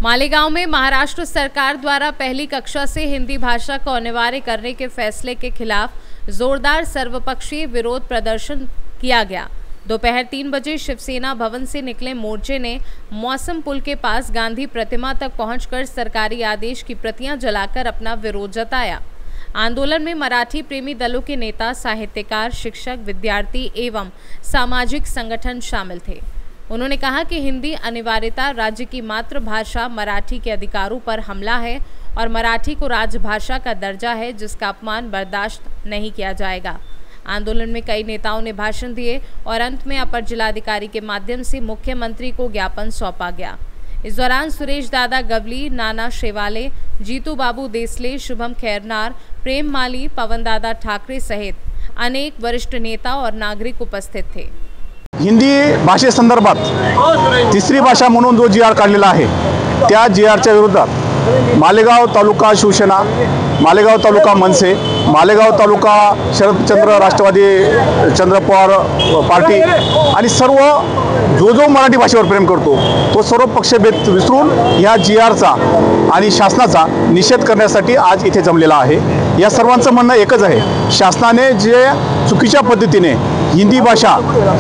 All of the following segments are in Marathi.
मालेगांव में महाराष्ट्र सरकार द्वारा पहली कक्षा से हिंदी भाषा को अनिवार्य करने के फैसले के खिलाफ जोरदार सर्वपक्षीय विरोध प्रदर्शन किया गया। दोपहर 3 बजे शिवसेना भवन से निकले मोर्चे ने मौसम पुल के पास गांधी प्रतिमा तक पहुंचकर सरकारी आदेश की प्रतियां जलाकर अपना विरोध जताया। आंदोलन में मराठी प्रेमी दलों के नेता, साहित्यकार, शिक्षक, विद्यार्थी एवं सामाजिक संगठन शामिल थे। उन्होंने कहा कि हिंदी अनिवार्यता राज्य की मातृभाषा मराठी के अधिकारों पर हमला है और मराठी को राजभाषा का दर्जा है, जिसका अपमान बर्दाश्त नहीं किया जाएगा। आंदोलन में कई नेताओं ने भाषण दिए और अंत में अपर जिलाधिकारी के माध्यम से मुख्यमंत्री को ज्ञापन सौंपा गया। इस दौरान सुरेश दादा गवली, नाना शेवाले, जीतू बाबू देसले, शुभम खैरनार, प्रेम माली, पवन दादा ठाकरे सहित अनेक वरिष्ठ नेता और नागरिक उपस्थित थे। हिंदी भाषेसंदर्भात तिसरी भाषा म्हणून जो जी आर काढलेला आहे त्या जी आरच्या विरोधात मालेगाव तालुका शिवसेना, मालेगाव तालुका मनसे, मालेगाव तालुका शरदचंद्र राष्ट्रवादी चंद्र पवार पार्टी आणि सर्व जो मराठी भाषेवर प्रेम करतो तो सर्व पक्षभेद विसरून ह्या जी आरचा आणि शासनाचा निषेध करण्यासाठी आज इथे जमलेला आहे। या सर्वांचं म्हणणं एकच आहे, शासनाने जे चुकीच्या पद्धतीने हिंदी भाषा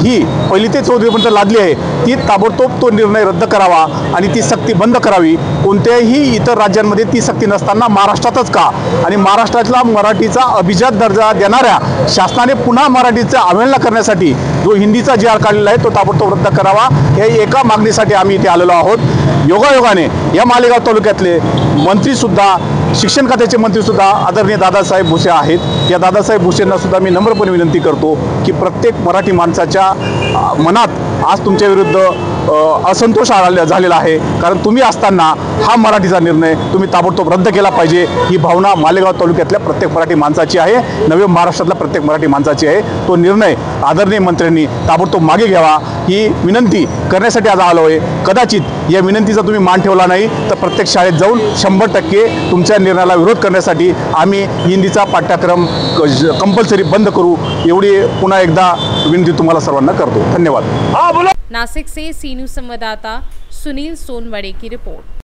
ही 1ली ते 4वीपर्यंत लादली आहे ती ताबडतोब तो निर्णय रद्द करावा आणि ती सक्ती बंद करावी। कोणत्याही इतर राज्यांमध्ये ती सक्ती नसताना महाराष्ट्रातच का आणि महाराष्ट्रातला मराठीचा अभिजात दर्जा देणाऱ्या शासनाने पुन्हा मराठीचा अवहेलना करण्यासाठी जो हिंदीचा जी आर काढलेला आहे तो ताबडतोब रद्द करावा, या एका मागणीसाठी आम्ही इथे आलेलो आहोत। योगायोगाने या मालेगाव तालुक्यातले मंत्रीसुद्धा, शिक्षण खात्याचे मंत्रीसुद्धा आदरणीय दादासाहेब भुसे आहेत। या दादासाहेब भुसेंना सुद्धा मी नम्रपणे विनंती करतो की प्रत्येक मराठी माणसाच्या मनात आज तुमच्या विरुद्ध असंतोष झालेला आहे, कारण तुम्ही असताना हा मराठीचा निर्णय तुम्ही ताबडतोब रद्द केला पाहिजे। ही भावना मालेगाव तालुक्यातल्या प्रत्येक मराठी माणसाची आहे, नवे महाराष्ट्रातल्या प्रत्येक मराठी माणसाची आहे। तो निर्णय आदरणीय मंत्र्यांनी ताबडतोब मागे घ्यावा ही विनंती करण्यासाठी आज आलो आहे। कदाचित या विनंतीचा तुम्ही मान ठेवला नाही तर प्रत्येक शाळेत जाऊन 100% तुमच्या निर्णयाला विरोध करण्यासाठी आम्ही हिंदीचा पाठ्यक्रम कंपल्सरी बंद करू, एवढी पुन्हा एकदा विनंती तुम्हाला सर्वांना करतो। धन्यवाद। नासिक से सी न्यूज़ संवाददाता सुनील सोनवड़े की रिपोर्ट।